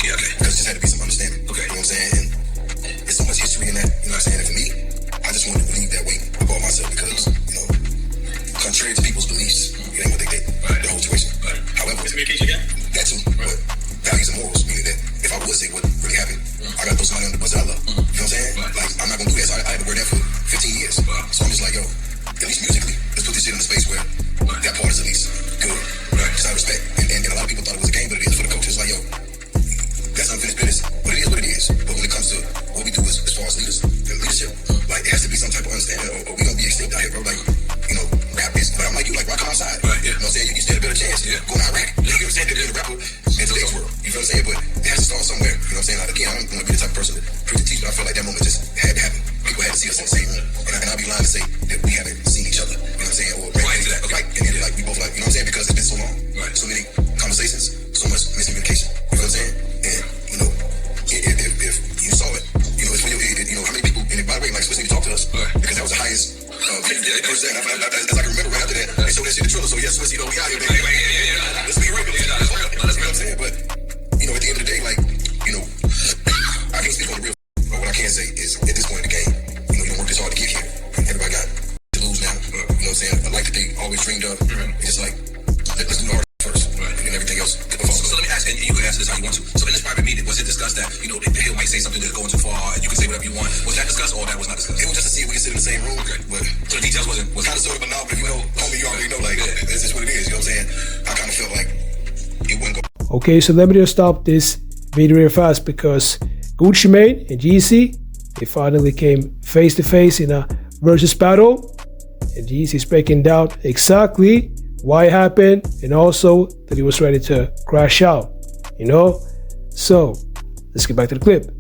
Yeah, okay. Because it just had to be some understanding. Okay. You know what I'm saying? And there's so much history in that, you know what I'm saying? And for me, I just wanted to believe that weight about myself because, you know, contrary to people's beliefs, it ain't what they think. Right. The whole situation. Right. However, communication again? That too. Right. But values and morals, meaning that if I would say what really happened, I gotta throw somebody on the bus that I love. You know what I'm saying? Right. Like, I'm not gonna do that. So I had to wear that for 15 years. Right. So I'm just like, yo, at least musically, let's put this shit in a space where that part is at least good. Right. Just out of respect. And a lot of people thought it was a game, but it is for the coaches. Like, yo, that's unfinished business. But it is what it is. But when it comes to what we do as far as leaders and leadership, like, it has to be some type of understanding or we gonna be extinct out here, bro. Like, you know, rap is, like, I'm like you, like, rock outside. Right, yeah. You know what I'm saying? You stand a better chance going out rap. You know what I'm saying? Than a rapper in today's world. You feel what I'm saying? But it has to start somewhere. You know what I'm saying? Like, again, I don't want to be the type of person to preach and teach, but I feel like that moment just had to happen. People had to see us in the same room. And I'll be lying to say that we haven't seen each other. You know what I'm saying? Or right into that. Okay. Like, and then like we both like, you know what I'm saying? Because it's been so long. Right. So many conversations, so much miscommunication. You know what I'm saying? And, you know, if you saw it, you know, it's when you know, how many people, and by the way, like, especially you talk to us, because that was the highest percent. As I can remember right after that, they showed that shit in Triller. So yes, you know, we out here, baby. Let's be real. That's real. You know what I'm saying? But, you know, at the end of the day, like, you know, I can't speak on the real, but what I can say is, at this point in the game, you know, you don't work this hard to get here. Everybody got to lose now. You know what I'm saying? A life that they always dreamed of. It's just like, let's do the hard first, and then everything else. So let me ask, and you can answer this how you want to. So in this private meeting, was it discussed that, you know, the Hill might say something that's going too far, and you can say whatever you want? Was that discussed, or that was not discussed? It was just to see if we could sit in the same room. Okay. But so the details was kind of sort of, but no, but you know, homie, you already know, like, this is what it is. You know what I'm saying? I kind of felt like it wouldn't go. Okay, so let me just stop this video real fast because Gucci Mane and Jeezy, they finally came face to face in a versus battle, and Jeezy's breaking down exactly why it happened and also that he was ready to crash out, you know? So let's get back to the clip.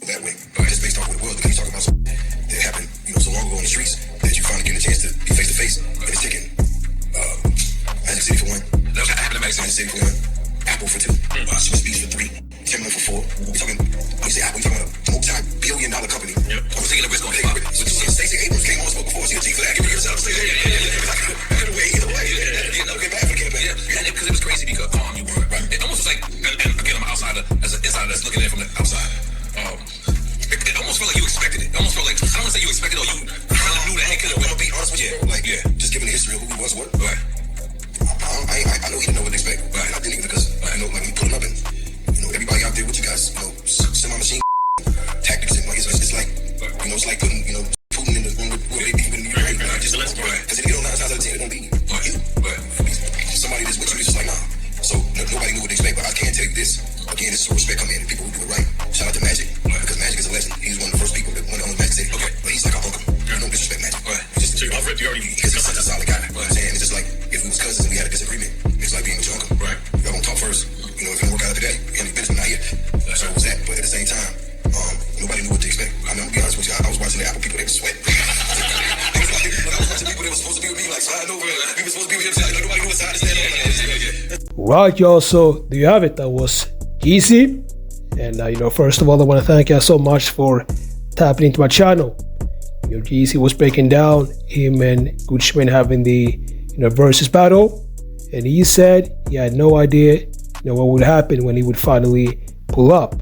That way, just based off what it was, because you're talking about something that happened, you know, so long ago on the streets that you finally get a chance to be face to face, and it's taking Magic City for one. That was happening. Magic City for one. Apple for two. Swiss Beats for three. Timberland for four. We talking, when you say Apple, we talking about a multi-billion-dollar company. Yep. I was taking a risk on paper. So you see, Stacey Abrams came on spoke before. She got G for that. Give me yourself. Say, either way. Okay, bad for the game. Yeah, because it was crazy because you were right. It almost was like, and again, I'm an outsider, as an insider that's looking at it from the outside. It almost felt like you expected it. It almost felt like, I don't want to say you expected it or you kind of knew that it could have. I'll be honest with you, bro. Like, just given the history of who he was, what? Right. I know he didn't know what to expect. Right. And I didn't either because I know, like, when you put him up and, you know, everybody out there with you guys, you know, semi-machine tactics and, like, it's like, you know, it's like putting, you know, Putin in the room with baby when you're right. Just because if you don't know 9 times out of 10, it don't be you. Somebody that's with you is just like, nah. So nobody knew what to expect, but I can tell you this. Again, this is where respect come in and people who do it right. Shout out to Magic, because Magic is a legend. He's one of the first people that went on Magic City. Okay. But he's like our uncle. No disrespect, Magic. Just, so I've read you already. Because he's such a solid guy. You know what I'm saying? It's just like, if we was cousins and we had a disagreement, it's like being with your uncle. Right. Y'all gonna talk first. You know, if it don't work out today, you ain't business, not here. So it was that. But at the same time, nobody knew what to expect. I mean, I'm gonna be honest with you. I was watching the Apple people, they were sweating. I was watching people that were supposed to be with me, like, sliding over. We were supposed to be with him, like, nobody knew what side to stand on. Right, y'all. So there you have it. That was Jeezy. And, you know, first of all, I want to thank you so much for tapping into my channel. You know, Jeezy was breaking down him and Gucci Mane having the, you know, versus battle. And he said he had no idea, you know, what would happen when he would finally pull up.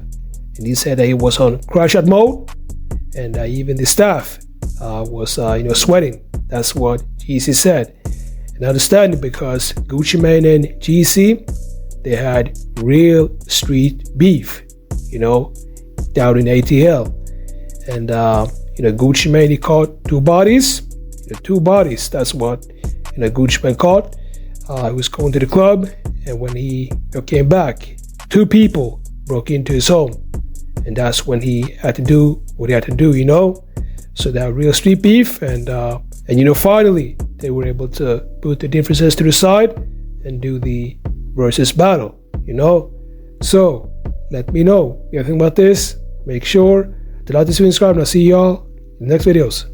And he said that he was on crash out mode. And even the staff was, you know, sweating. That's what Jeezy said. And I understand it because Gucci Mane and Jeezy, they had real street beef, you know, down in ATL. And, you know, Gucci Mane, he caught two bodies. You know, two bodies, that's what, you know, Gucci Mane caught. He was going to the club, and when he, you know, came back, two people broke into his home. And that's when he had to do what he had to do, you know. So they had real street beef, and you know, finally, they were able to put the differences to the side and do the versus battle, you know. So, let me know what you think about this. Make sure to like this video and subscribe, and I'll see y'all in the next videos.